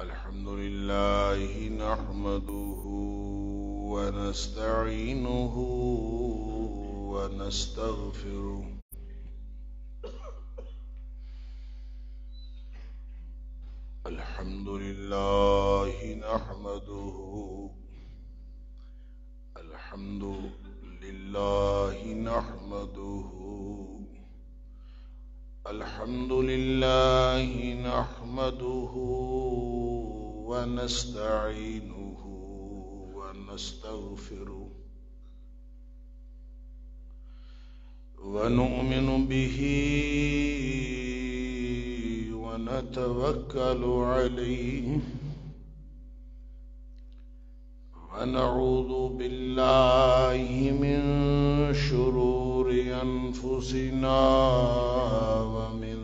الحمد لله نحمده ونستعينه ونستغفره الحمد لله نحمده الحمد لله نحمده الحمد لله نحمده ونستعينه ونستغفره ونؤمن به ونتوكل عليه ونعوذ بالله من شرور أنفسنا ومن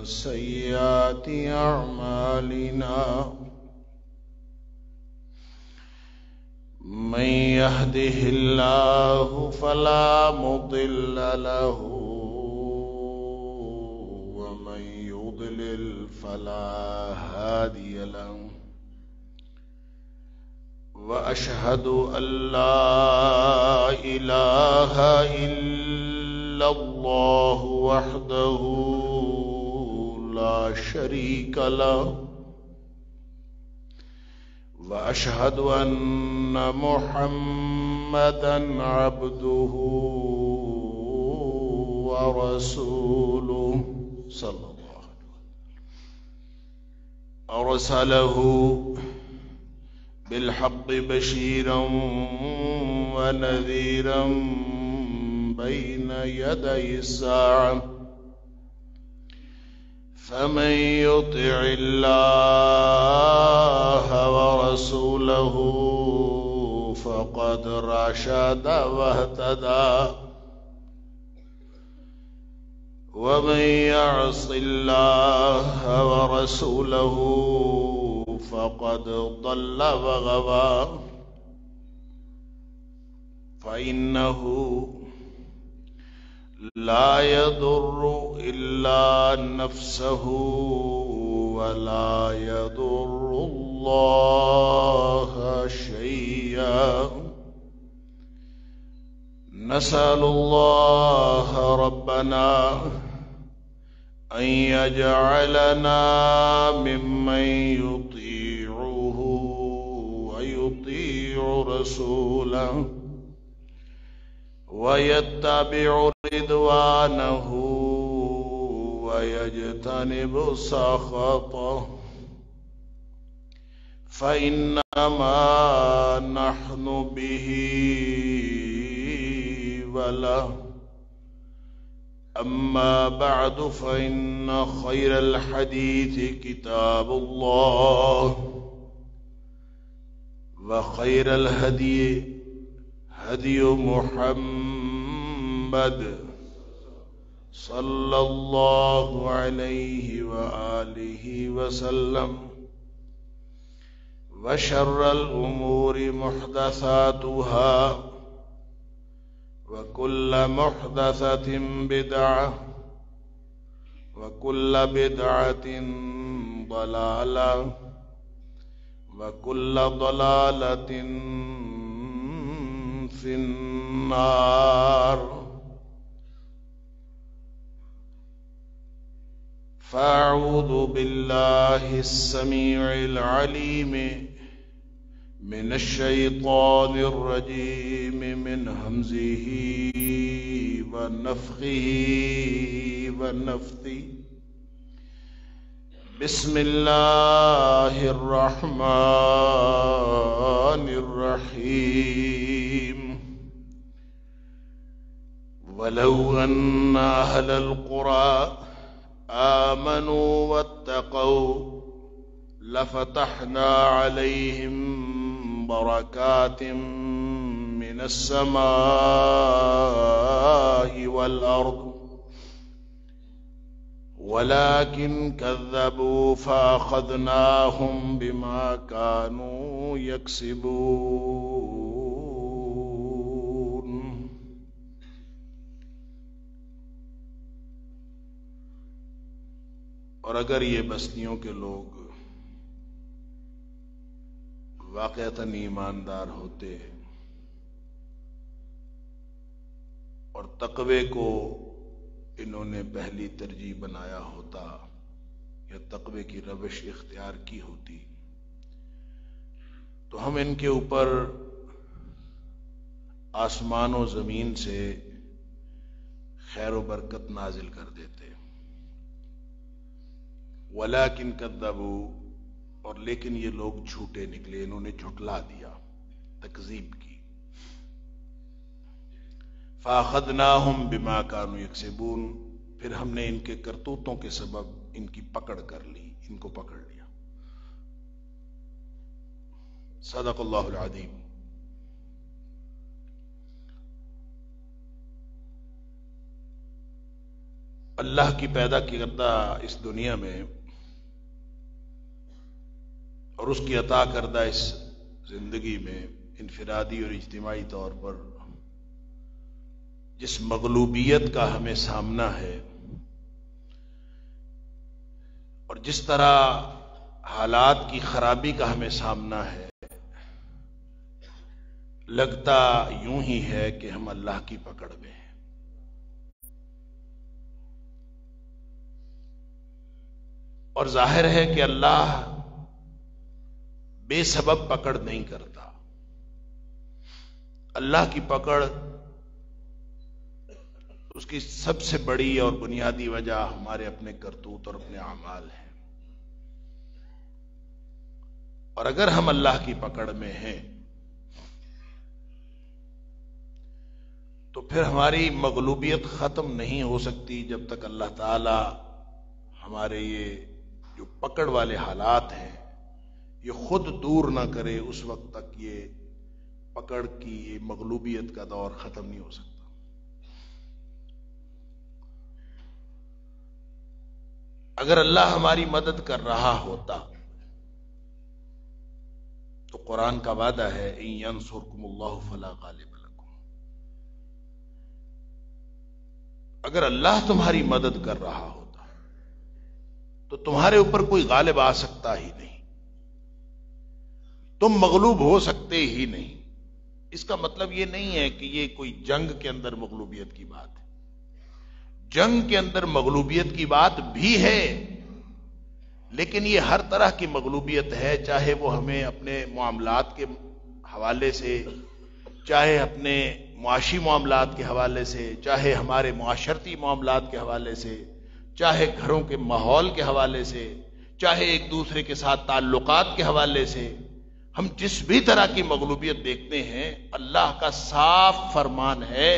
سيئات أعمالنا من يهده الله فلا مضل له ومن يضلل فلا هادي له وأشهد أن لا إله إلا الله وحده لا شريك له وأشهد أن محمدًا عبده ورسوله صلى الله عليه وسلم أرسله بالحق بشيرا ونذيرا بين يدي الساعة فمن يطع الله ورسوله فقد رشد واهتدى ومن يعص الله ورسوله فقد ضل وغوى فإنه لا يضر إلا نفسه ولا يضر الله شيئا نسأل الله ربنا أن يجعلنا ممن يطيعه ويطيع رسوله ويتبع رضوانه ويجتنب سخطه فإنما نحن به وله أما بعد فإن خير الحديث كتاب الله وخير الهدي هدي محمد صلى الله عليه وآله وسلم وشر الأمور محدثاتها وكل محدثة بدعة وكل بدعة ضلالة وكل ضلالة في النار فأعوذ بالله السميع العليم من الشيطان الرجيم من همزه ونفخه ونفثه بسم الله الرحمن الرحيم ولو أن أهل القرى آمنوا واتقوا لفتحنا عليهم بركات من السماء والأرض ولكن كذبوا فأخذناهم بما كانوا يكسبون اور اگر یہ بستیوں کے لوگ واقعتاً ایماندار ہوتے اور تقوی کو انہوں نے پہلی ترجیح بنایا ہوتا یا تقوی کی روش اختیار کی ہوتی تو ہم ان کے اوپر آسمان و زمین سے خیر و برکت نازل کر دیتے، ولیکن کذبوا، اور لیکن یہ لوگ جھوٹے نکلے، انہوں نے جھٹلا دیا، تکذیب کی۔ فَأَخَذْنَاهُمْ بِمَا كَانُوا يَكْسِبُونَ، پھر ہم نے ان کے کرتوتوں کے سبب ان کی پکڑ کر لی، ان کو پکڑ لیا۔ صدق اللہ العظیم۔ اللہ کی پیدا کردہ اس دنیا میں اور اس کی عطا کردہ اس زندگی میں انفرادی اور اجتماعی طور پر جس مغلوبیت کا ہمیں سامنا ہے اور جس طرح حالات کی خرابی کا ہمیں سامنا ہے، لگتا یوں ہی ہے کہ ہم اللہ کی پکڑ میں ہیں۔ اور ظاہر ہے کہ اللہ بے سبب پکڑ نہیں کرتا۔ اللہ کی پکڑ اس کی سب سے بڑی اور بنیادی وجہ ہمارے اپنے کرتوت اور اپنے اعمال ہیں۔ اور اگر ہم اللہ کی پکڑ میں ہیں تو پھر ہماری مغلوبیت ختم نہیں ہو سکتی جب تک اللہ تعالی ہمارے یہ جو پکڑ والے حالات ہیں یہ خود دور نہ کرے، اس وقت تک یہ پکڑ کی یہ مغلوبیت کا دور ختم نہیں ہو سکتا۔ اگر اللہ ہماری مدد کر رہا ہوتا تو قرآن کا وعدہ ہے ان ینصرکم اللہ فلا غالب لکم، اگر اللہ تمہاری مدد کر رہا ہوتا تو تمہارے اوپر کوئی غالب آ سکتا ہی نہیں، تم مغلوب ہو سکتے ہی نہیں۔ اس کا مطلب یہ نہیں ہے کہ یہ کوئی جنگ کے اندر مغلوبیت کی بات ہے، جنگ کے اندر مغلوبیت کی بات بھی ہے، لیکن یہ ہر طرح کی مغلوبیت ہے، چاہے وہ ہمیں اپنے معاملات کے حوالے سے، چاہے اپنے معاشی معاملات کے حوالے سے، چاہے ہمارے معاشرتی معاملات کے حوالے سے، چاہے گھروں کے ماحول کے حوالے سے، چاہے ایک دوسرے کے ساتھ تعلقات کے حوالے سے، ہم جس بھی طرح کی مغلوبیت دیکھتے ہیں، اللہ کا صاف فرمان ہے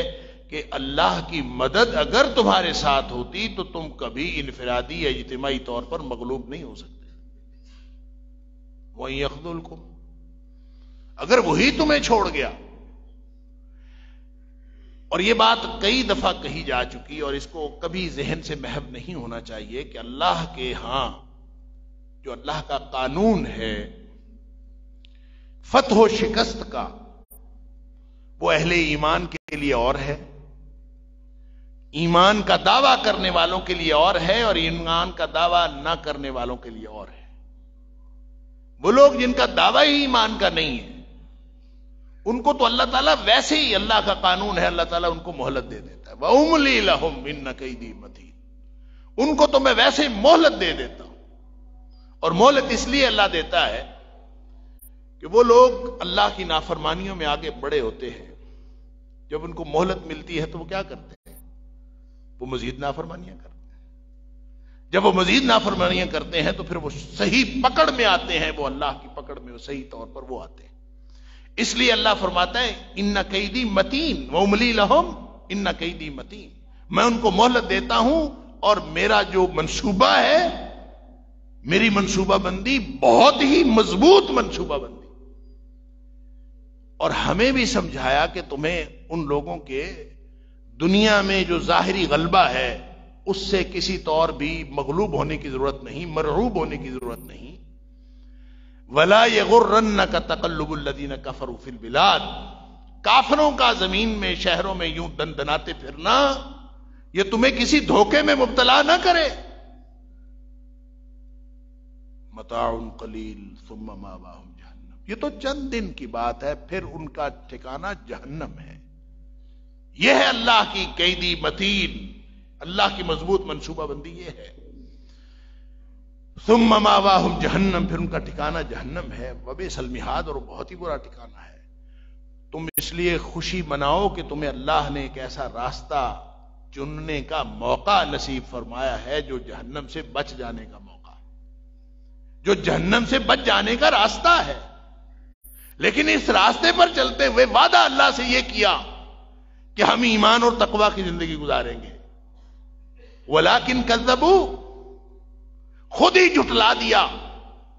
کہ اللہ کی مدد اگر تمہارے ساتھ ہوتی تو تم کبھی انفرادی یا اجتماعی طور پر مغلوب نہیں ہو سکتے۔ وَإِن يَخْذُلْكُمْ، اگر وہی تمہیں چھوڑ گیا۔ اور یہ بات کئی دفعہ کہی جا چکی اور اس کو کبھی ذہن سے محو نہیں ہونا چاہیے کہ اللہ کے ہاں جو اللہ کا قانون ہے فتح و شکست کا، وہ اہل ایمان کے لیے اور ہے، ایمان کا دعویٰ کرنے والوں کے لیے اور ہے، اور ایمان کا دعویٰ نہ کرنے والوں کے لیے اور ہے۔ وہ لوگ جن کا دعویٰ ہی ایمان کا نہیں ہے ان کو تو اللہ تعالیٰ ویسے ہی، اللہ کا قانون ہے، اللہ تعالیٰ ان کو مہلت دے دیتا ہے۔ وَأُمْلِي لَهُمْ إِنَّ كَيْدِي مَتِينٌ، ان کو تو میں ویسے ہی مہلت دے دیتا ہوں۔ اور مہلت اس لیے اللہ دیتا ہے کہ وہ لوگ اللہ کی نافرمانیوں میں آگے بڑے ہوتے ہیں، جب ان کو مہلت ملتی ہے تو وہ کیا کرتے ہیں؟ وہ مزید نافرمانیاں کرتے ہیں۔ جب وہ مزید نافرمانیاں کرتے ہیں تو پھر وہ صحیح پکڑ میں آتے ہیں، وہ اللہ کی پکڑ میں صحیح طور پر وہ آتے ہیں۔ اس لیے اللہ فرماتا ہے ان کیدی متین واملی لہم ان کیدی متین، میں ان کو مہلت دیتا ہوں اور میرا جو منصوبہ ہے، میری منصوبہ بندی بہت ہی مضبوط منصوبہ بندی۔ اور ہمیں بھی سمجھایا کہ تمہیں ان لوگوں کے دنیا میں جو ظاہری غلبہ ہے اس سے کسی طور بھی مغلوب ہونے کی ضرورت نہیں، مرعوب ہونے کی ضرورت نہیں۔ وَلَا يَغُرَّنَّكَ تَقَلُّبُ الَّذِينَ كَفَرُوا فِي الْبِلَادِ، کافروں کا زمین میں، شہروں میں یوں دندناتے پھرنا یہ تمہیں کسی دھوکے میں مبتلا نہ کرے۔ متاع قلیل ثم مأواہم جہنم. یہ تو چند دن کی بات ہے، پھر ان کا ٹھکانہ جہنم ہے. یہ ہے اللہ کی قیدی متین، اللہ کی مضبوط منصوبہ بندی یہ ہے. ثم مأواہم جہنم، پھر ان کا ٹھکانہ جہنم ہے. وبئس المہاد، اور بہت ہی برا ٹھکانہ ہے. تم اس لیے خوشی مناؤ کہ تمہیں اللہ نے ایک ایسا راستہ چننے کا موقع نصیب فرمایا ہے جو جہنم سے بچ جانے کا موقع، جو جہنم سے بچ جانے کا راستہ ہے. لیکن اس راستے پر چلتے ہوئے وعدہ اللہ سے یہ کیا کہ ہم ایمان اور تقوی کی زندگی گزاریں گے. ولیکن کذبوا، خود ہی جھٹلا دیا،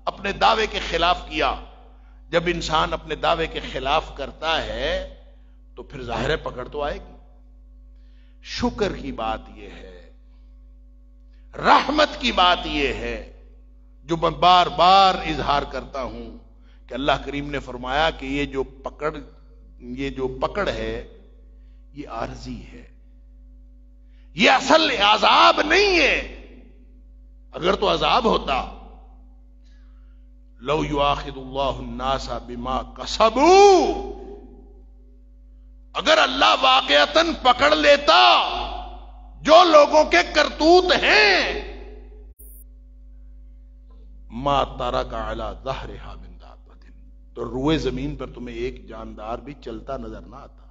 اپنے دعوے کے خلاف کیا. جب انسان اپنے دعوے کے خلاف کرتا ہے تو پھر ظاہر پکڑ تو آئے گی. شکر کی بات یہ ہے، رحمت کی بات یہ ہے جو میں بار بار اظہار کرتا ہوں کہ اللہ کریم نے فرمایا کہ یہ جو پکڑ ہے یہ عارضی ہے، یہ اصل عذاب نہیں ہے. اگر تو عذاب ہوتا، لو یؤاخذ اللہ الناس بما کسبوا، اگر اللہ واقعتاً پکڑ لیتا جو لوگوں کے کرتوت ہیں، ما ترک علی ظہرہا من دابۃ، تو روئے زمین پر تمہیں ایک جاندار بھی چلتا نظر نہ آتا.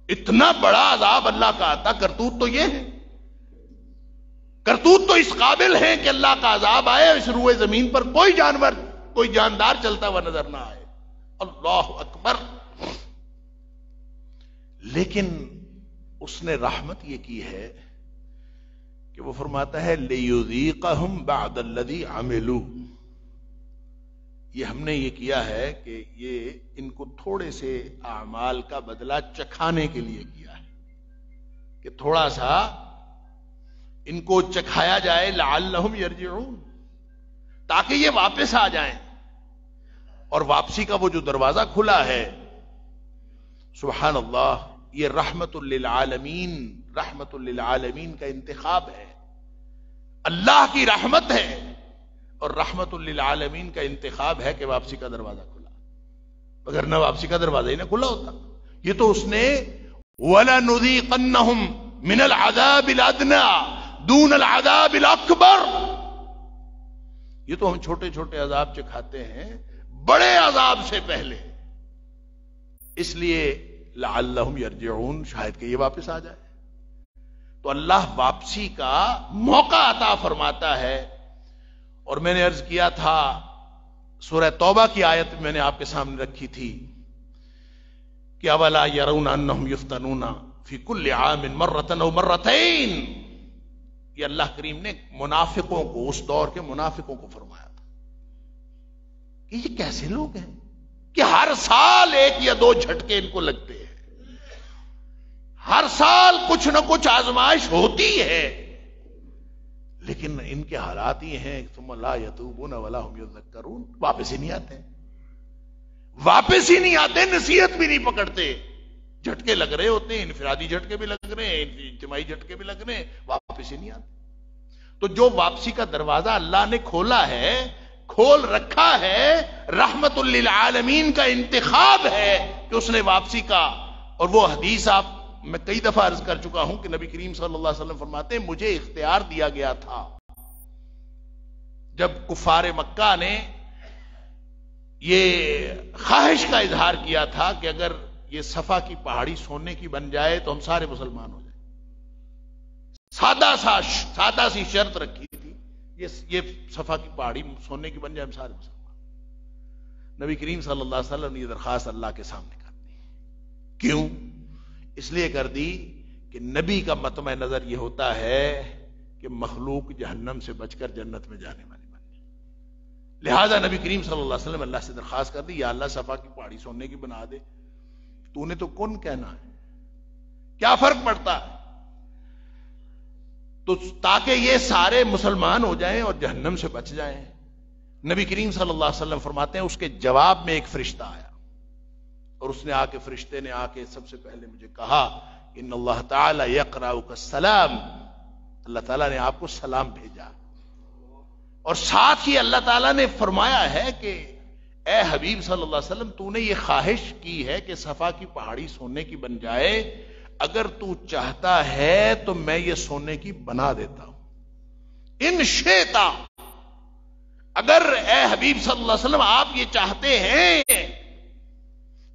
اتنا بڑا عذاب اللہ کا آتا. کرتوت تو یہ ہے، کرتوت تو اس قابل ہے کہ اللہ کا عذاب آئے، اس روئے زمین پر کوئی جانور، کوئی جاندار چلتا ہوا نظر نہ آئے. اللہ اکبر. لیکن اس نے رحمت یہ کی ہے کہ وہ فرماتا ہے لِيُذِيقَهُمْ بَعْدَ الَّذِي عَمِلُوا، یہ ہم نے یہ کیا ہے کہ یہ ان کو تھوڑے سے اعمال کا بدلہ چکھانے کے لیے کیا ہے، کہ تھوڑا سا ان کو چکھایا جائے. لعلہم یرجعون، تاکہ یہ واپس آ جائیں. اور واپسی کا وہ جو دروازہ کھلا ہے، سبحان اللہ، یہ رحمت للعالمین، رحمت للعالمین کا انتخاب ہے. اللہ کی رحمت ہے اور رحمت للعالمین کا انتخاب ہے کہ واپسی کا دروازہ کھلا. اگر نہ واپسی کا دروازہ ہی نہ کھلا ہوتا. یہ تو اس نے وَلَنُذِيقَنَّهُمْ مِنَ الْعَذَابِ الْأَدْنَىٰ دُونَ الْعَذَابِ الْأَكْبَرِ، یہ تو ہم چھوٹے چھوٹے عذاب چکھاتے ہیں بڑے عذاب سے پہلے، اس لیے لعلہم یرجعون، شاید کہ یہ واپس آ جائے. تو اللہ واپسی کا موقع عطا فرماتا ہے. اور میں نے عرض کیا تھا، سورہ توبہ کی آیت میں نے آپ کے سامنے رکھی تھی کہ اولا یرون انہم یفتنون فی کل عام مرۃ او مرتین. یہ اللہ کریم نے منافقوں کو، اس دور کے منافقوں کو فرمایا تھا کہ یہ کیسے لوگ ہیں کہ ہر سال ایک یا دو جھٹکے ان کو لگتے ہیں، ہر سال کچھ نہ کچھ آزمائش ہوتی ہے، لیکن ان کے حالات یہ ہیں ثم لا یتوبون ولا هم یذکرون، واپس ہی نہیں آتے، واپس ہی نہیں آتے، نصیحت بھی نہیں پکڑتے. جھٹکے لگ رہے ہوتے ہیں، انفرادی جھٹکے بھی لگ رہے ہیں، اجتماعی جھٹکے بھی لگ رہے ہیں، واپس ہی نہیں آتے. تو جو واپسی کا دروازہ اللہ نے کھولا ہے، کھول رکھا ہے، رحمت للعالمین کا انتخاب ہے کہ اس نے واپسی کا. اور وہ حدیث میں کئی دفعہ عرض کر چکا ہوں کہ نبی کریم صلی اللہ علیہ وسلم فرماتے ہیں مجھے اختیار دیا گیا تھا جب کفار مکہ نے یہ خواہش کا اظہار کیا تھا کہ اگر یہ صفا کی پہاڑی سونے کی بن جائے تو ہم سارے مسلمان ہو جائیں. سادہ سی شرط رکھی تھی، یہ صفا کی پہاڑی سونے کی بن جائے ہم سارے مسلمان. نبی کریم صلی اللہ علیہ وسلم نے یہ درخواست اللہ کے سامنے کر دی. کیوں؟ اس لیے کر دی کہ نبی کا مطمع نظر یہ ہوتا ہے کہ مخلوق جہنم سے بچ کر جنت میں جانے والی بن جائے. لہذا نبی کریم صلی اللہ علیہ وسلم اللہ سے درخواست کر دی، یا اللہ صفا کی پہاڑی سونے کی بنا دے، تو نے تو کون کہنا ہے، کیا فرق پڑتا ہے. تو تاکہ یہ سارے مسلمان ہو جائیں اور جہنم سے بچ جائیں. نبی کریم صلی اللہ علیہ وسلم فرماتے ہیں اس کے جواب میں ایک فرشتہ آیا اور اس نے فرشتے نے آ کے سب سے پہلے مجھے کہا ان اللہ تعالی یقرأک السلام، اللہ تعالیٰ نے آپ کو سلام بھیجا. اور ساتھ ہی اللہ تعالیٰ نے فرمایا ہے کہ اے حبیب صلی اللہ علیہ وسلم تو نے یہ خواہش کی ہے کہ صفا کی پہاڑی سونے کی بن جائے، اگر تو چاہتا ہے تو میں یہ سونے کی بنا دیتا ہوں، ان شئتا، اگر اے حبیب صلی اللہ علیہ وسلم آپ یہ چاہتے ہیں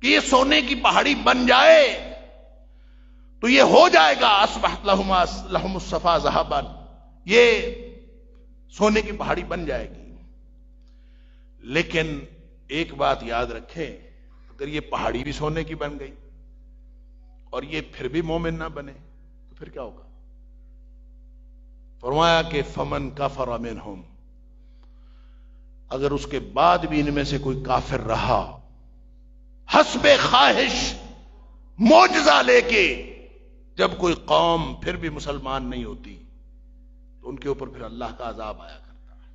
کہ یہ سونے کی پہاڑی بن جائے تو یہ ہو جائے گا، اصبحت لہم الصفا ذهبا، یہ سونے کی پہاڑی بن جائے گی۔ لیکن ایک بات یاد رکھیں، اگر یہ پہاڑی بھی سونے کی بن گئی اور یہ پھر بھی مومن نہ بنے تو پھر کیا ہوگا؟ فرمایا کہ فمن کفر منہم، اگر اس کے بعد بھی ان میں سے کوئی کافر رہا حسب خواہش معجزہ لے کے، جب کوئی قوم پھر بھی مسلمان نہیں ہوتی تو ان کے اوپر پھر اللہ کا عذاب آیا کرتا ہے۔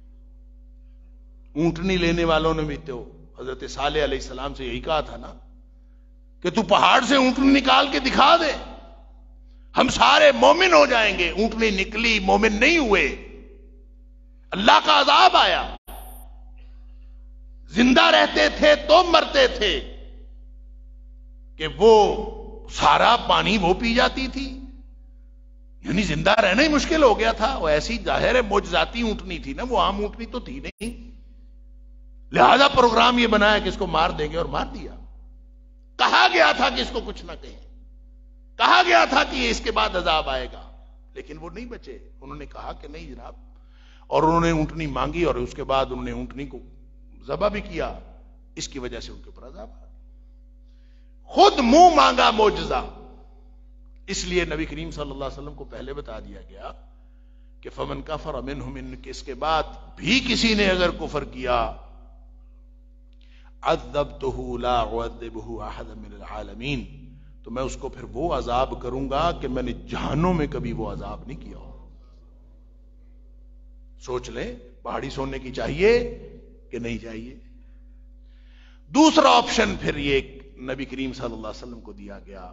اونٹنی لینے والوں نے بھی تو حضرت صالح علیہ السلام سے یہی کہا تھا نا کہ تو پہاڑ سے اونٹنی نکال کے دکھا دے، ہم سارے مومن ہو جائیں گے۔ اونٹنی نکلی، مومن نہیں ہوئے، اللہ کا عذاب آیا۔ زندہ رہتے تھے تو مرتے تھے کہ وہ سارا پانی وہ پی جاتی تھی، یعنی زندہ رہنا ہی مشکل ہو گیا تھا۔ وہ ایسی ظاہر ہے معجزاتی اونٹنی تھی نا، وہ عام اونٹنی تو تھی نہیں، لہذا پروگرام یہ بنایا کہ اس کو مار دیں گے، اور مار دیا۔ کہا گیا تھا کہ اس کو کچھ نہ کہیں، کہا گیا تھا کہ اس کے بعد عذاب آئے گا، لیکن وہ نہیں بچے۔ انہوں نے کہا کہ نہیں جناب، اور انہوں نے اونٹنی مانگی اور اس کے بعد انہوں نے اونٹنی کو ذبح بھی کیا، اس کی وجہ سے ان کے اوپر عذاب آیا۔ خود منہ مانگا معجزہ، اس لیے نبی کریم صلی اللہ علیہ وسلم کو پہلے بتا دیا گیا کہ فمن کفر منہم، ان کے اس کے بعد بھی کسی نے اگر کفر کیا، عذبتہ لا اعذبہ احدا من العالمین، تو میں اس کو پھر وہ عذاب کروں گا کہ میں نے جہانوں میں کبھی وہ عذاب نہیں کیا ہو۔ سوچ لیں، پہاڑی سونے کی چاہیے کہ نہیں چاہیے؟ دوسرا آپشن پھر یہ نبی کریم صلی اللہ علیہ وسلم کو دیا گیا،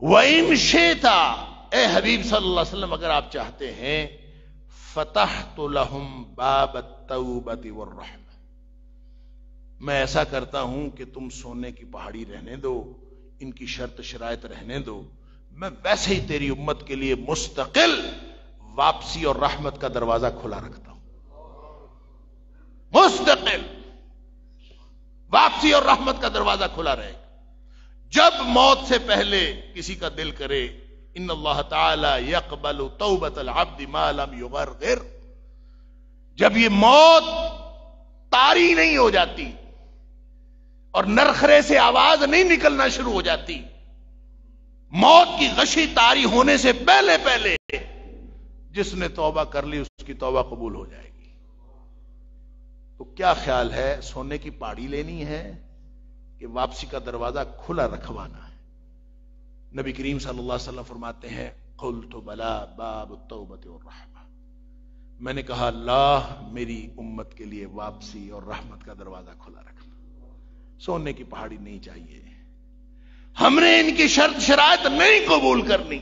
وَإِن شِئْتَ، اے حبیب صلی اللہ علیہ وسلم اگر آپ چاہتے ہیں، فَتَحْتُ لَهُمْ بَابَ التَّوْبَةِ وَالرَّحْمَةِ، میں ایسا کرتا ہوں کہ تم سونے کی پہاڑی رہنے دو، ان کی شرط شرائط رہنے دو، میں ویسے ہی تیری امت کے لیے مستقل واپسی اور رحمت کا دروازہ کھلا رکھتا ہوں، مستقل واپسی اور رحمت کا دروازہ کھلا رہے گا۔ جب موت سے پہلے کسی کا دل کرے، ان اللہ تعالی یقبل توبۃ العبد ما لم یغرغر، جب یہ موت طاری نہیں ہو جاتی اور نرخرے سے آواز نہیں نکلنا شروع ہو جاتی، موت کی غشی طاری ہونے سے پہلے پہلے جس نے توبہ کر لی اس کی توبہ قبول ہو جائے گی۔ تو کیا خیال ہے، سونے کی پہاڑی لینی ہے کہ واپسی کا دروازہ کھلا رکھوانا ہے؟ نبی کریم صلی اللہ علیہ وسلم فرماتے ہیں، قلت بلا باب التوبۃ والرحمہ، میں نے کہا اللہ میری امت کے لیے واپسی اور رحمت کا دروازہ کھلا رکھنا، سونے کی پہاڑی نہیں چاہیے، ہم نے ان کی شرط شرائط نہیں قبول کرنی،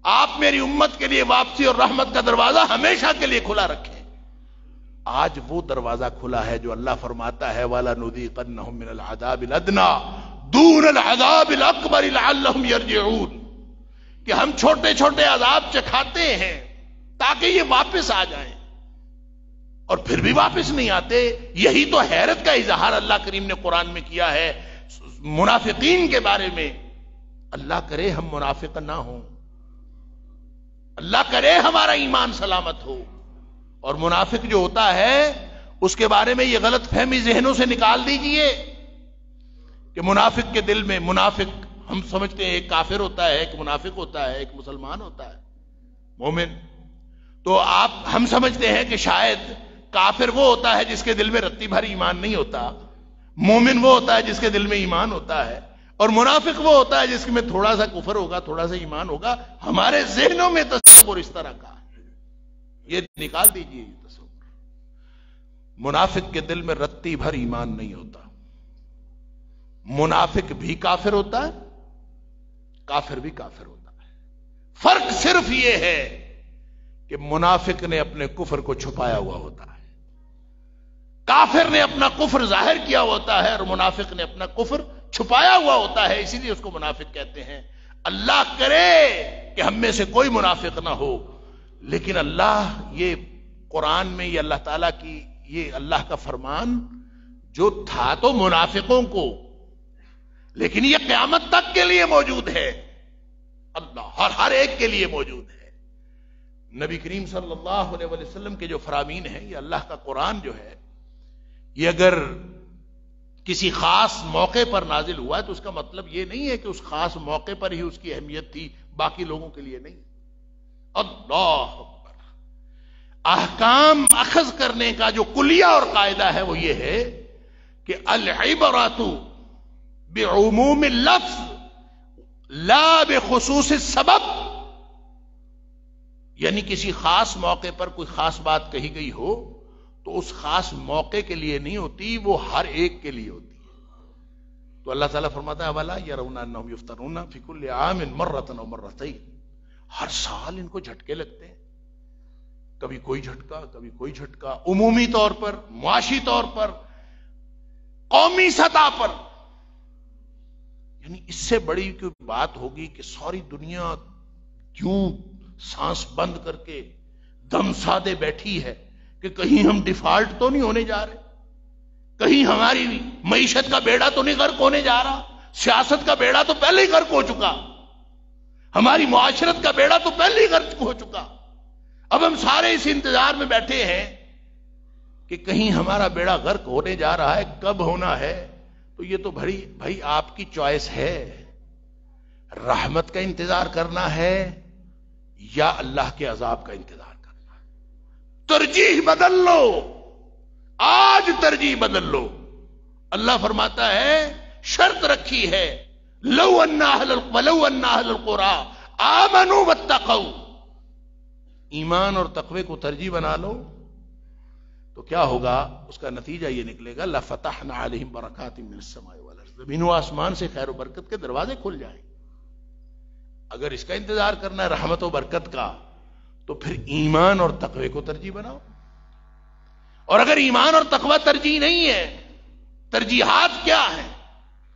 آپ میری امت کے لیے واپسی اور رحمت کا دروازہ ہمیشہ کے لیے کھلا رکھیں۔ آج وہ دروازہ کھلا ہے جو اللہ فرماتا ہے وَلَنُذِيقَنَّهُم مِّنَ الْعَذَابِ الْأَدْنَىٰ دُونَ الْعَذَابِ الْأَكْبَرِ لَعَلَّهُمْ يَرْجِعُونَ، کہ ہم چھوٹے چھوٹے عذاب چکھاتے ہیں تاکہ یہ واپس آ جائیں، اور پھر بھی واپس نہیں آتے۔ یہی تو حیرت کا اظہار اللہ کریم نے قرآن میں کیا ہے منافقین کے بارے میں۔ اللہ کرے ہم منافق نہ ہوں، اللہ کرے ہمارا ایمان سلامت ہو۔ اور منافق جو ہوتا ہے اس کے بارے میں یہ غلط فہمی ذہنوں سے نکال دیجئے کہ منافق کے دل میں، منافق ہم سمجھتے ہیں ایک کافر ہوتا ہے، ایک منافق ہوتا ہے، ایک مسلمان ہوتا ہے، مومن، تو ہم سمجھتے ہیں کہ شاید کافر وہ ہوتا ہے جس کے دل میں رتی بھر ایمان نہیں ہوتا، مومن وہ ہوتا ہے جس کے دل میں ایمان ہوتا ہے، اور منافق وہ ہوتا ہے جس میں تھوڑا سا کفر ہوگا، تھوڑا سا ایمان ہوگا۔ ہمارے ذہنوں میں تصور اس طرح کا ہے، یہ نکال دیجئے یہ تصور۔ منافق کے دل میں رتی بھر ایمان نہیں ہوتا، منافق بھی کافر ہوتا ہے، کافر بھی کافر ہوتا ہے۔ فرق صرف یہ ہے کہ منافق نے اپنے کفر کو چھپایا ہوا ہوتا ہے، کافر نے اپنا کفر ظاہر کیا ہوتا ہے اور منافق نے اپنا کفر چھپایا ہوا ہوتا ہے، اسی لیے اس کو منافق کہتے ہیں۔ اللہ کرے کہ ہم میں سے کوئی منافق نہ ہو، لیکن اللہ یہ قرآن میں یہ اللہ تعالیٰ کی یہ اللہ کا فرمان جو تھا تو منافقوں کو، لیکن یہ قیامت تک کے لیے موجود ہے، اللہ ہر ایک کے لیے موجود ہے۔ نبی کریم صلی اللہ علیہ وسلم کے جو فرامین ہیں، یہ اللہ کا قرآن جو ہے، یہ اگر کسی خاص موقع پر نازل ہوا ہے تو اس کا مطلب یہ نہیں ہے کہ اس خاص موقع پر ہی اس کی اہمیت تھی، باقی لوگوں کے لیے نہیں۔ اللہ اکبر۔ احکام اخذ کرنے کا جو کلیہ اور قاعدہ ہے وہ یہ ہے کہ العبرۃ بعموم اللفظ لا بخصوص السبب، یعنی کسی خاص موقع پر کوئی خاص بات کہی گئی ہو تو اس خاص موقع کے لیے نہیں ہوتی، وہ ہر ایک کے لیے ہوتی ہے۔ تو اللہ تعالیٰ فرماتا ہے وَلَا يَرَوْنَ أَنَّهُمْ يُفْتَنُونَ فِي كُلِّ عَامٍ مَرَّةً أَوْ مَرَّتَيْنِ، ہر سال ان کو جھٹکے لگتے ہیں، کبھی کوئی جھٹکا کبھی کوئی جھٹکا، عمومی طور پر، معاشی طور پر، قومی سطح پر۔ یعنی اس سے بڑی کوئی بات ہوگی کہ ساری دنیا کیوں سانس بند کر کے دم سادے بیٹھی ہے کہ کہیں ہم ڈیفالٹ تو نہیں ہونے جا رہے، کہیں ہماری معیشت کا بیڑا تو نہیں غرق ہونے جا رہا، سیاست کا بیڑا تو پہلے ہی غرق ہو چکا، ہماری معاشرت کا بیڑا تو پہلے ہی غرق ہو چکا، اب ہم سارے اس انتظار میں بیٹھے ہیں کہ کہیں ہمارا بیڑا غرق ہونے جا رہا ہے، کب ہونا ہے؟ تو یہ تو بھائی آپ کی چوائس ہے، رحمت کا انتظار کرنا ہے یا اللہ کے عذاب کا انتظار کرنا ہے؟ ترجیح بدل لو، آج ترجیح بدل لو۔ اللہ فرماتا ہے شرط رکھی ہے لو ان اہل القرى آمنوا واتقوا، ایمان اور تقوی کو ترجیح بنا لو تو کیا ہوگا؟ اس کا نتیجہ یہ نکلے گا لفتحنا علیہم برکات من السماء والارض، زمین و آسمان سے خیر و برکت کے دروازے کھل جائیں۔ اگر اس کا انتظار کرنا ہے رحمت و برکت کا تو پھر ایمان اور تقوی کو ترجیح بناؤ، اور اگر ایمان اور تقوی ترجیح نہیں ہے، ترجیحات کیا ہیں؟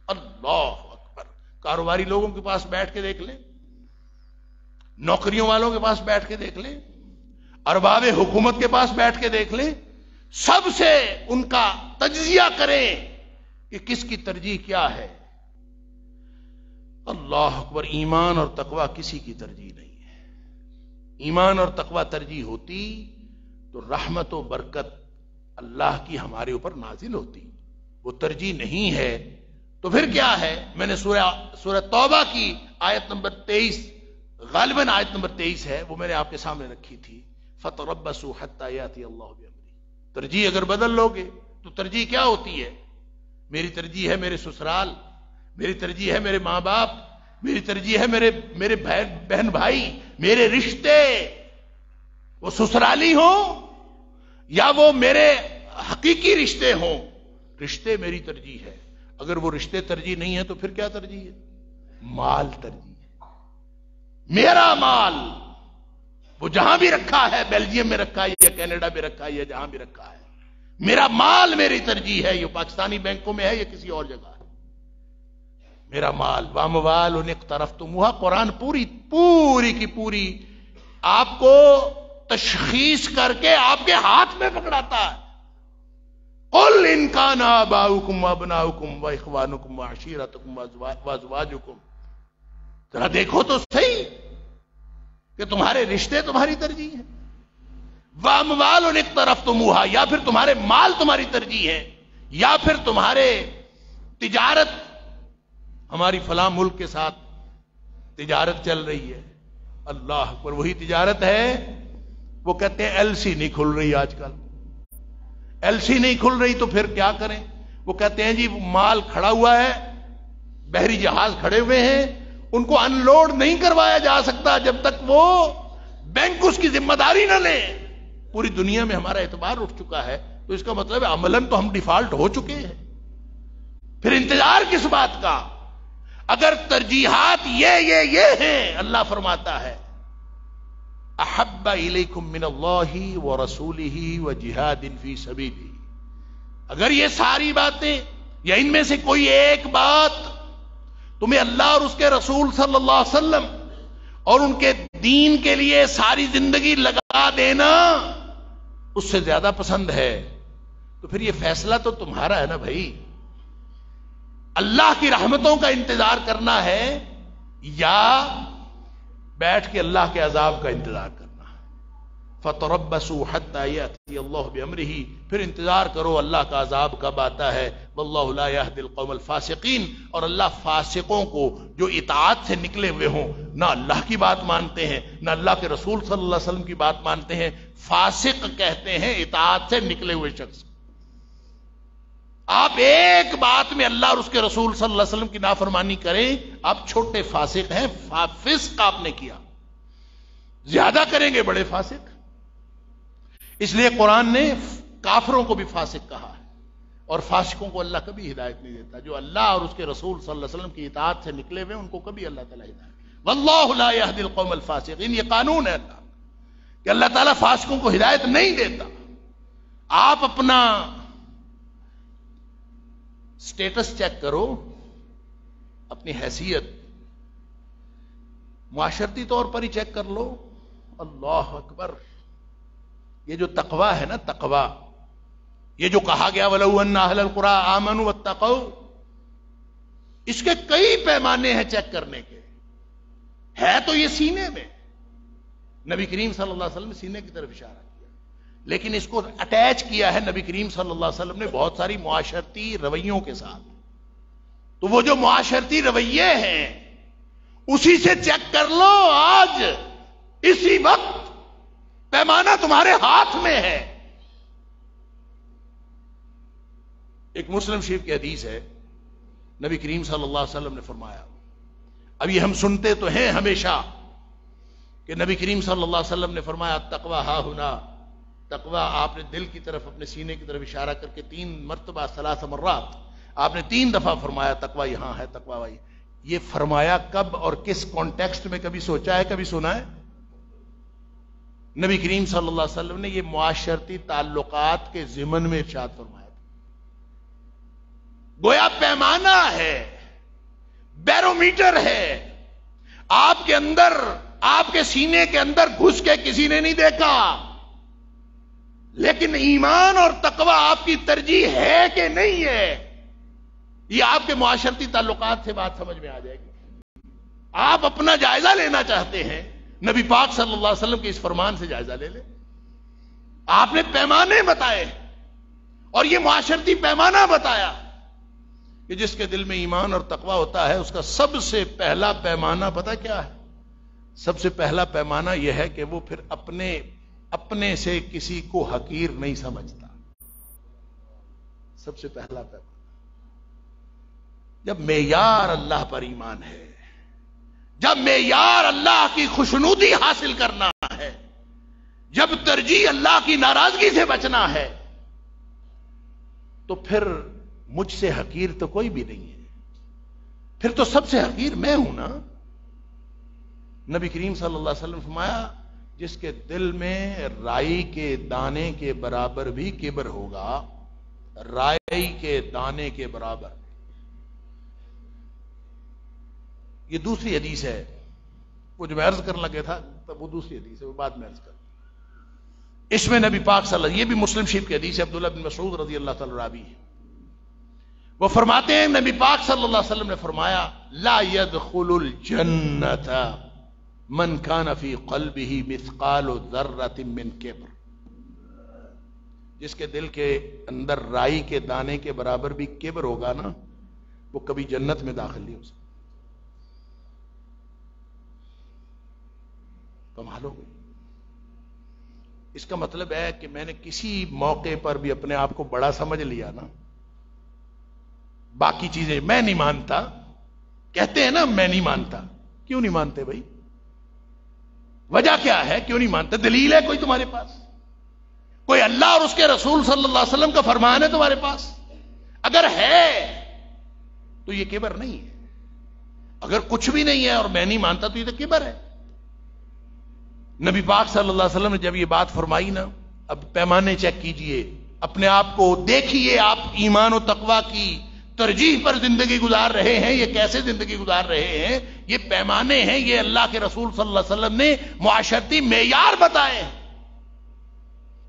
اللہ اکبر۔ کاروباری لوگوں کے پاس بیٹھ کے دیکھ لیں، نوکریوں والوں کے پاس بیٹھ کے دیکھ لیں، ارباب حکومت کے پاس بیٹھ کے دیکھ لیں، سب سے ان کا تجزیہ کریں کہ کس کی ترجیح کیا ہے۔ اللہ اکبر۔ ایمان اور تقوی کسی کی ترجیح نہیں ہے۔ ایمان اور تقوی ترجیح ہوتی تو رحمت و برکت اللہ کی ہمارے اوپر نازل ہوتی، وہ ترجیح نہیں ہے تو پھر کیا ہے؟ میں نے سورہ توبہ کی آیت نمبر 23، غالباً آیت نمبر 23 ہے، وہ میں نے آپ کے سامنے رکھی تھی، فَتَرَبَّصُوا حَتَّى يَأْتِيَ اللَّهُ بِأَمْرِهِ۔ ترجیح اگر بدل لوگے تو ترجیح کیا ہوتی ہے؟ میری ترجیح ہے میرے سسرال، میری ترجیح ہے میرے ماں باپ، میری ترجیح ہے میرے بہن بھائی، میرے رشتے، وہ سسرالی ہوں یا وہ میرے حقیقی رشتے ہوں، رشتے میری ترجیح ہے۔ اگر وہ رشتے ترجیح نہیں ہے تو پھر کیا ترجیح ہے؟ مال ترجیح ہے، میرا مال، وہ جہاں بھی رکھا ہے، بیلجیم میں رکھا ہے یا کینیڈا میں رکھا ہے یا جہاں بھی رکھا ہے، میرا مال میری ترجیح ہے، یہ پاکستانی بینکوں میں ہے یا کسی اور جگہ ہے، میرا مال۔ وَأَمْوَالٌ اقْتَرَفْتُمُوهَا، قرآن پوری کی پوری آپ کو تشخیص کر کے آپ کے ہاتھ میں پکڑاتا ہے۔ قُلْ إِنْ كَانَ آبَاؤُكُمْ وَأَبْنَاؤُكُمْ وَإِخْوَانُكُمْ وَعَشِيرَتُكُمْ وَأَزْوَاجُكُمْ، ذرا دیکھو تو صحیح کہ تمہارے رشتے تمہاری ترجیح ہیں، وَأَمْوَالٌ اقْتَرَفْتُمُوهَا، یا پھر تمہارے مال تمہاری ترجیح ہے، یا پھر تمہارے تجارت، ہماری فلاں ملک کے ساتھ تجارت چل رہی ہے، اللہ پر وہی تجارت ہے، وہ کہتے ہیں ایل سی نہیں کھل رہی، آج کل ایل سی نہیں کھل رہی تو پھر کیا کریں؟ وہ کہتے ہیں جی مال کھڑا ہوا ہے، بحری جہاز کھڑے ہوئے ہیں، ان کو ان لوڈ نہیں کروایا جا سکتا جب تک وہ بینک اس کی ذمہ داری نہ لیں۔ پوری دنیا میں ہمارا اعتبار اٹھ چکا ہے، تو اس کا مطلب ہے عملاً تو ہم ڈیفالٹ ہو چکے ہیں، پھر انتظار کس بات کا؟ اگر ترجیحات یہ ہیں، اللہ فرماتا ہے احب الیکم من اللہ ورسولہ وجہاد فی سبیلہ. اگر یہ ساری باتیں یا ان میں سے کوئی ایک بات تمہیں اللہ اور اس کے رسول صلی اللہ علیہ وسلم اور ان کے دین کے لیے ساری زندگی لگا دینا اس سے زیادہ پسند ہے تو پھر یہ فیصلہ تو تمہارا ہے نا بھائی. اللہ کی رحمتوں کا انتظار کرنا ہے یا بیٹھ کے اللہ کے عذاب کا انتظار کرنا. فَتَرَبَّصُوا حَتَّى يَأْتِيَ اللَّهُ بِأَمْرِهِ. پھر انتظار کرو اللہ کا عذاب کب آتا ہے. وَاللَّهُ لَا يَهْدِي الْقَوْمَ الْفَاسِقِينَ. اور اللہ فاسقوں کو جو اطاعت سے نکلے ہوئے ہوں نہ اللہ کی بات مانتے ہیں نہ اللہ کے رسول صلی اللہ علیہ وسلم کی بات مانتے ہیں. فاسق کہتے ہیں اطاعت سے نکلے ہوئے شخص. آپ ایک بات میں اللہ اور اس کے رسول صلی اللہ علیہ وسلم کی نافرمانی کریں آپ چھوٹے فاسق ہیں. فسق آپ نے کیا, زیادہ کریں گے بڑے فاسق. اس لیے قرآن نے کافروں کو بھی فاسق کہا ہے اور فاسقوں کو اللہ کبھی ہدایت نہیں دیتا. جو اللہ اور اس کے رسول صلی اللہ علیہ وسلم کی اطاعت سے نکلے ہوئے ان کو کبھی اللہ تعالیٰ ہدایت. واللہ لا یہدی القوم الفاسقین. یہ قانون ہے اللہ کہ اللہ تعالیٰ فاسقوں کو ہدایت نہیں دیتا. آپ اپنا سٹیٹس چیک کرو, اپنی حیثیت معاشرتی طور پر ہی چیک کر لو. اللہ اکبر. یہ جو تقوی ہے نا, تقوی, یہ جو کہا گیا وَلَوْ أَنَّ أَهْلَ الْقُرَىٰ آمَنُوا وَاتَّقَوْا, اس کے کئی پیمانے ہیں چیک کرنے کے. ہے تو یہ سینے میں, نبی کریم صلی اللہ علیہ وسلم نے سینے کی طرف اشارہ کیا, لیکن اس کو اٹیچ کیا ہے نبی کریم صلی اللہ علیہ وسلم نے بہت ساری معاشرتی رویوں کے ساتھ. تو وہ جو معاشرتی رویے ہیں اسی سے چیک کر لو. آج اسی وقت پیمانہ تمہارے ہاتھ میں ہے. ایک مسلم شریف کی حدیث ہے, نبی کریم صلی اللہ علیہ وسلم نے فرمایا, اب یہ ہم سنتے تو ہیں ہمیشہ کہ نبی کریم صلی اللہ علیہ وسلم نے فرمایا تقوی ہا ہنا. تقوی آپ نے دل کی طرف اپنے سینے کی طرف اشارہ کر کے 3 مرتبہ 3 مرات آپ نے 3 دفعہ فرمایا تقوی یہاں ہے, تقوی وہی. یہ فرمایا کب اور کس کانٹیکسٹ میں کبھی سوچا ہے, کبھی سنا ہے؟ نبی کریم صلی اللہ علیہ وسلم نے یہ معاشرتی تعلقات کے ضمن میں ارشاد فرمایا تھا. گویا پیمانہ ہے, بیرومیٹر ہے. آپ کے اندر, آپ کے سینے کے اندر گھس کے کسی نے نہیں دیکھا, لیکن ایمان اور تقوی آپ کی ترجیح ہے کہ نہیں ہے, یہ آپ کے معاشرتی تعلقات سے بات سمجھ میں آ جائے گی. آپ اپنا جائزہ لینا چاہتے ہیں, نبی پاک صلی اللہ علیہ وسلم کے اس فرمان سے جائزہ لے لیں. آپ نے پیمانے بتائے اور یہ معاشرتی پیمانہ بتایا کہ جس کے دل میں ایمان اور تقوی ہوتا ہے اس کا سب سے پہلا پیمانہ پتہ کیا ہے؟ سب سے پہلا پیمانہ یہ ہے کہ وہ پھر اپنے سے کسی کو حقیر نہیں سمجھتا. سب سے پہلا پیمانہ جب معیار اللہ پر ایمان ہے, جب معیار اللہ کی خوشنودی حاصل کرنا ہے, جب ترجیح اللہ کی ناراضگی سے بچنا ہے, تو پھر مجھ سے حقیر تو کوئی بھی نہیں ہے. پھر تو سب سے حقیر میں ہوں نا. نبی کریم صلی اللہ علیہ وسلم فرمایا جس کے دل میں رائی کے دانے کے برابر بھی کبر ہوگا, رائی کے دانے کے برابر. یہ دوسری حدیث ہے, وہ جو میں عرض کرنے لگے تھا تب وہ دوسری حدیث ہے, وہ بعد میں عرض کر. اس میں نبی پاک صلی اللہ علیہ وسلم, یہ بھی مسلم شریف کی حدیث ہے, عبداللہ بن مسعود رضی اللہ تعالی راوی ہے, وہ فرماتے ہیں نبی پاک صلی اللہ علیہ وسلم نے فرمایا لا يدخل الجنت من کان فی قلبہ مثقال ذرۃ من کبر. جس کے دل کے اندر رائی کے دانے کے برابر بھی کبر ہوگا نا, وہ کبھی جنت میں داخل نہیں ہو سکتا. کمال ہو گئی. اس کا مطلب ہے کہ میں نے کسی موقع پر بھی اپنے آپ کو بڑا سمجھ لیا نا, باقی چیزیں میں نہیں مانتا, کہتے ہیں نا میں نہیں مانتا. کیوں نہیں مانتے بھائی؟ وجہ کیا ہے کیوں نہیں مانتے؟ دلیل ہے کوئی تمہارے پاس؟ کوئی اللہ اور اس کے رسول صلی اللہ علیہ وسلم کا فرمان ہے تمہارے پاس؟ اگر ہے تو یہ کبر نہیں ہے. اگر کچھ بھی نہیں ہے اور میں نہیں مانتا تو یہ تو کبر ہے. نبی پاک صلی اللہ علیہ وسلم نے جب یہ بات فرمائی نا، اب پیمانے چیک کیجئے، اپنے آپ کو دیکھیے، آپ ایمان و تقوی کی ترجیح پر زندگی گزار رہے ہیں، یہ کیسے زندگی گزار رہے ہیں؟ یہ پیمانے ہیں، یہ اللہ کے رسول صلی اللہ علیہ وسلم نے معاشرتی معیار بتائے ہیں۔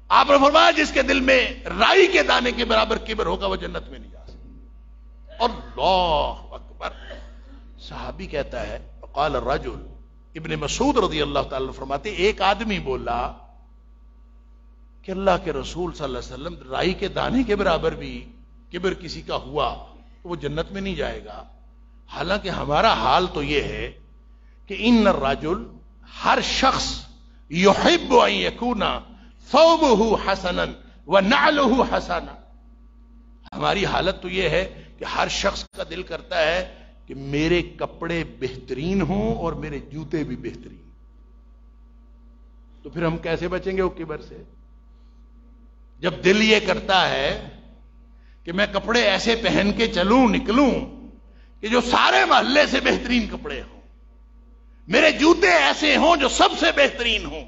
آپ نے فرمایا جس کے دل میں رائی کے دانے کے برابر کبر ہوگا وہ جنت میں نہیں جا سکتا۔ اللہ اکبر۔ صحابی کہتا ہے قال الرجل، ابن مسعود رضی اللہ تعالی فرماتے ایک آدمی بولا کہ اللہ کے رسول صلی اللہ علیہ وسلم رائی کے دانے کے برابر بھی کبر کسی کا ہوا تو وہ جنت میں نہیں جائے گا، حالانکہ ہمارا حال تو یہ ہے کہ ان الرجل، ہر شخص، یحب ان یکون ثوبہ حسنا ونعلہ حسنا، ہماری حالت تو یہ ہے کہ ہر شخص کا دل کرتا ہے کہ میرے کپڑے بہترین ہوں اور میرے جوتے بھی بہترین، تو پھر ہم کیسے بچیں گے وہ کبر سے؟ جب دل یہ کرتا ہے کہ میں کپڑے ایسے پہن کے چلوں نکلوں کہ جو سارے محلے سے بہترین کپڑے ہوں، میرے جوتے ایسے ہوں جو سب سے بہترین ہوں،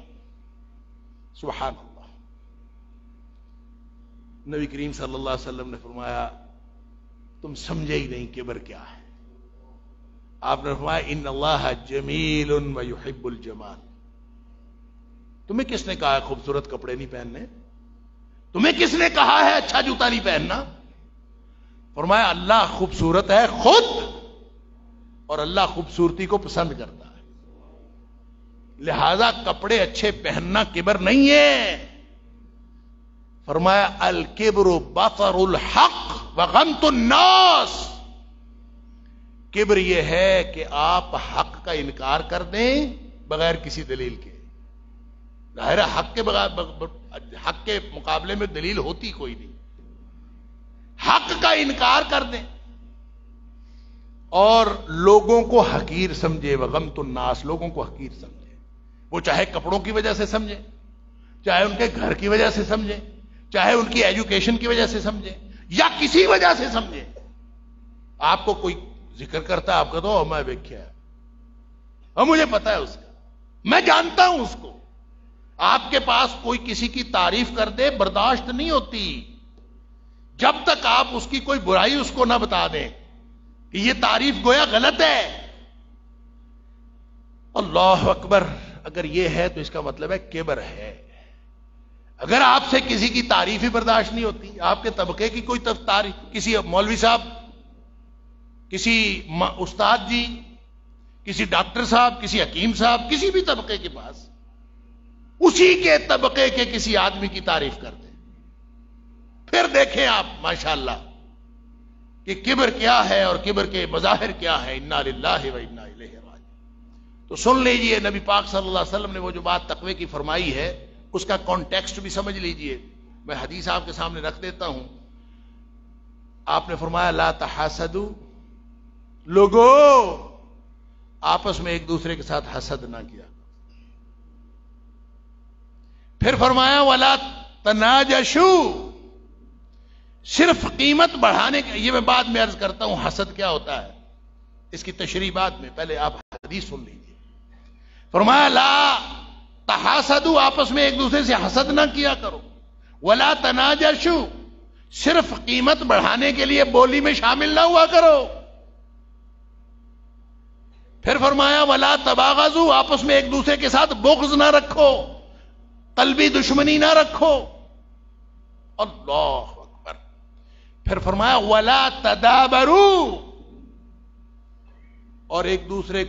سبحان اللہ۔ نبی کریم صلی اللہ علیہ وسلم نے فرمایا تم سمجھے ہی نہیں کبر کیا ہے۔ آپ نے فرمایا ان اللہ جمیل و یحب الجمال۔ تمہیں کس نے کہا ہے خوبصورت کپڑے نہیں پہننے؟ تمہیں کس نے کہا ہے اچھا جوتا نہیں پہننا؟ فرمایا اللہ خوبصورت ہے خود، اور اللہ خوبصورتی کو پسند کرتا ہے، لہذا کپڑے اچھے پہننا کبر نہیں ہے۔ فرمایا الکبر بطر الحق وغمط الناس، کبر یہ ہے کہ آپ حق کا انکار کر دیں بغیر کسی دلیل کے۔ ظاہر حق کے حق کے مقابلے میں دلیل ہوتی کوئی نہیں، حق کا انکار کر دیں اور لوگوں کو حقیر سمجھے، وغمط الناس، لوگوں کو حقیر سمجھے، وہ چاہے کپڑوں کی وجہ سے سمجھے، چاہے ان کے گھر کی وجہ سے سمجھے، چاہے ان کی ایجوکیشن کی وجہ سے سمجھے، یا کسی وجہ سے سمجھے۔ آپ کو کوئی ذکر کرتا ہے، آپ کا تو میں دیکھا ہے اور مجھے پتا ہے اس کا، میں جانتا ہوں اس کو۔ آپ کے پاس کوئی کسی کی تعریف کر دے برداشت نہیں ہوتی جب تک آپ اس کی کوئی برائی اس کو نہ بتا دیں کہ یہ تعریف گویا غلط ہے۔ اللہ اکبر، اگر یہ ہے تو اس کا مطلب ہے کبر ہے۔ اگر آپ سے کسی کی تعریف ہی برداشت نہیں ہوتی، آپ کے طبقے کی کوئی تعریف، کسی مولوی صاحب، کسی استاد جی، کسی ڈاکٹر صاحب، کسی حکیم صاحب، کسی بھی طبقے کے پاس اسی کے طبقے کے کسی آدمی کی تعریف کر دیں، پھر دیکھیں آپ ماشاءاللہ کہ کبر کیا ہے اور کبر کے مظاہر کیا ہے۔ انا للہ و انا الیہ راجعون۔ تو سن لیجئے نبی پاک صلی اللہ علیہ وسلم نے وہ جو بات تقوی کی فرمائی ہے اس کا کانٹیکسٹ بھی سمجھ لیجئے۔ میں حدیث آپ کے سامنے رکھ دیتا ہوں۔ آپ نے فرمایا لا تحاسدوا، لوگو آپس میں ایک دوسرے کے ساتھ حسد نہ کیا۔ پھر فرمایا ولا تناجشوا، صرف قیمت بڑھانے کے، یہ میں بعد میں عرض کرتا ہوں حسد کیا ہوتا ہے، اس کی تشریح بعد میں، پہلے آپ حدیث سن لیجیے۔ فرمایا لا تحاسدوا، آپس میں ایک دوسرے سے حسد نہ کیا کرو، ولا تناجشوا، صرف قیمت بڑھانے کے لیے بولی میں شامل نہ ہوا کرو۔ پھر فرمایا ولا تباغضوا، آپس میں ایک دوسرے کے ساتھ بغض نہ رکھو، قلبی دشمنی نہ رکھو۔ اللہ اکبر۔ پھر فرمایا ولا تدابروا، اور ایک دوسرے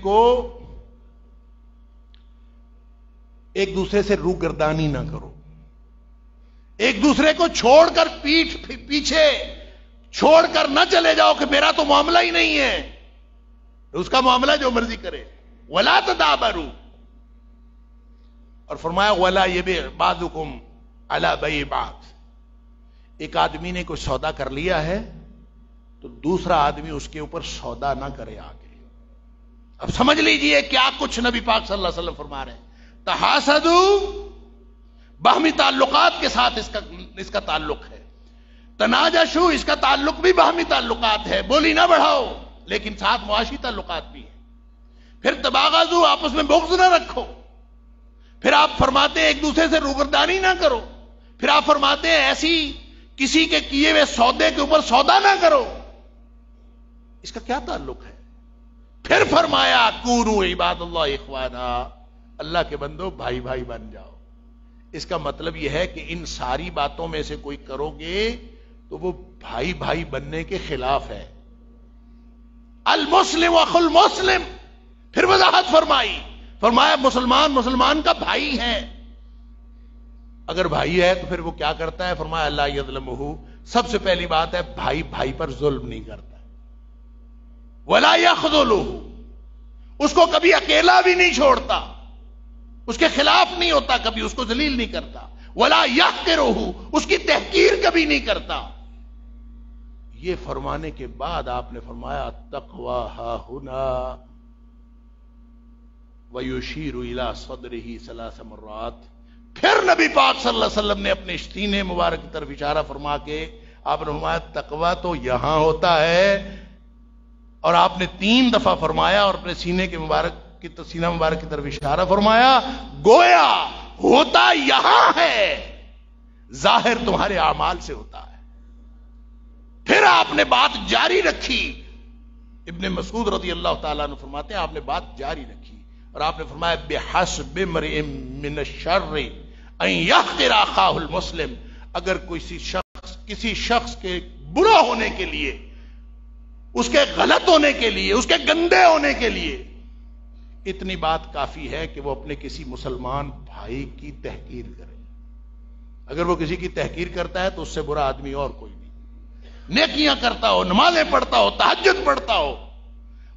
سے روگردانی نہ کرو، ایک دوسرے کو چھوڑ کر پیچھے چھوڑ کر نہ چلے جاؤ کہ میرا تو معاملہ ہی نہیں ہے، اس کا معاملہ جو مرضی کرے۔ ولا تدابروا، اور فرمایا ولا یبیع بعضکم علی بیع بعض، ایک آدمی نے کوئی سودا کر لیا ہے تو دوسرا آدمی اس کے اوپر سودا نہ کرے آگے۔ اب سمجھ لیجئے کیا کچھ نبی پاک صلی اللہ علیہ وسلم فرما رہے ہیں۔ تحاسدوا، باہمی تعلقات کے ساتھ اس کا تعلق ہے۔ تناجشوا، اس کا تعلق بھی باہمی تعلقات ہے، بولی نہ بڑھاؤ لیکن ساتھ معاشی تعلقات بھی ہیں۔ پھر تباغضوا، آپس میں بغض نہ رکھو۔ پھر آپ فرماتے ہیں ایک دوسرے سے روبردانی نہ کرو. پھر آپ فرماتے ہیں ایسی کسی کے کیے ہوئے سودے کے اوپر سودا نہ کرو. اس کا کیا تعلق ہے؟ پھر فرمایا کونوا عباد اللہ اخوانا، اللہ کے بندو بھائی بھائی بن جاؤ. اس کا مطلب یہ ہے کہ ان ساری باتوں میں سے کوئی کرو گے تو وہ بھائی بھائی بننے کے خلاف ہے. المسلم اخو المسلم. پھر وضاحت فرمایا مسلمان مسلمان کا بھائی ہے. اگر بھائی ہے تو پھر وہ کیا کرتا ہے؟ فرمایا اللہ یظلمہ. سب سے پہلی بات ہے بھائی بھائی پر ظلم نہیں کرتا. ولا یخذلہ. اس کو کبھی اکیلا بھی نہیں چھوڑتا، اس کے خلاف نہیں ہوتا، کبھی اس کو ذلیل نہیں کرتا. ولا یحقرہ. اس کی تحقیر کبھی نہیں کرتا. یہ فرمانے کے بعد آپ نے فرمایا التقوی ہاہنا ویشیر الی صدرہ ثلاث مرات. پھر نبی پاک صلی اللہ علیہ وسلم نے اپنے سینے مبارک کی طرف اشارہ فرما کے آپ نے فرمایا تقوی تو یہاں ہوتا ہے. اور آپ نے 3 دفعہ فرمایا اور اپنے سینے کے سینہ مبارک کی طرف اشارہ فرمایا. گویا ہوتا یہاں ہے، ظاہر تمہارے اعمال سے ہوتا ہے. پھر آپ نے بات جاری رکھی. ابن مسعود رضی اللہ تعالیٰ عنہ فرماتے ہیں آپ نے بات جاری رکھی اور آپ نے فرمایا بحسب امرئ من الشر ان یحقر اخاہ المسلم. اگر کسی شخص کے برا ہونے کے لیے، اس کے غلط ہونے کے لیے، اس کے گندے ہونے کے لیے اتنی بات کافی ہے کہ وہ اپنے کسی مسلمان بھائی کی تحقیر کرے. اگر وہ کسی کی تحقیر کرتا ہے تو اس سے برا آدمی اور کوئی نہیں. نیکیاں کرتا ہو، نمازیں پڑھتا ہو، تہجد پڑھتا ہو،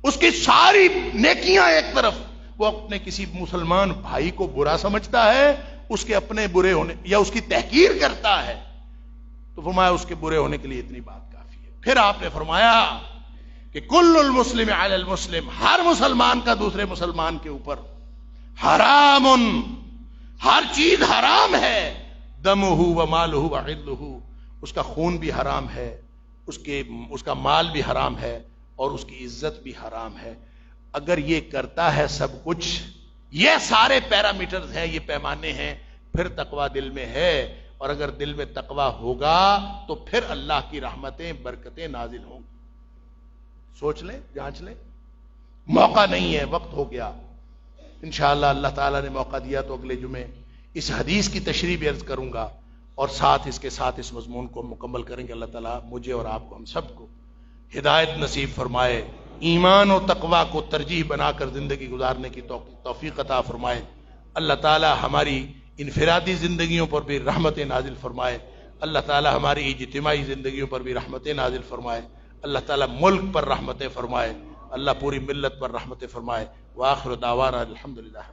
اس کی ساری نیکیاں ایک طرف، وہ اپنے کسی مسلمان بھائی کو برا سمجھتا ہے، اس کے اپنے برے ہونے یا اس کی تحقیر کرتا ہے، تو فرمایا اس کے برے ہونے کے لیے اتنی بات کافی ہے. پھر آپ نے فرمایا کہ کل المسلم علی المسلم. ہر مسلمان کا دوسرے مسلمان کے اوپر حرام، ہر چیز حرام ہے. دمہ و مالہ و عرضہ. اس کا خون بھی حرام ہے، اس کا مال بھی حرام ہے اور اس کی عزت بھی حرام ہے. اگر یہ کرتا ہے سب کچھ، یہ سارے پیرامیٹرز ہیں، یہ پیمانے ہیں، پھر تقوی دل میں ہے. اور اگر دل میں تقوی ہوگا تو پھر اللہ کی رحمتیں برکتیں نازل ہوں گی. سوچ لیں، جانچ لیں. موقع نہیں ہے، وقت ہو گیا. انشاءاللہ اللہ تعالیٰ نے موقع دیا تو اگلے جمعے اس حدیث کی تشریح بھی عرض کروں گا اور اس کے ساتھ اس مضمون کو مکمل کریں گے. اللہ تعالیٰ مجھے اور آپ کو، ہم سب کو ہدایت نصیب فرمائے، ایمان و تقوی کو ترجیح بنا کر زندگی گزارنے کی توفیق عطا فرمائے. اللہ تعالیٰ ہماری انفرادی زندگیوں پر بھی رحمتیں نازل فرمائے. اللہ تعالیٰ ہماری اجتماعی زندگیوں پر بھی رحمتیں نازل فرمائے. اللہ تعالیٰ ملک پر رحمتیں فرمائے. اللہ پوری ملت پر رحمتیں فرمائے. وآخر دعوانا الحمدللہ.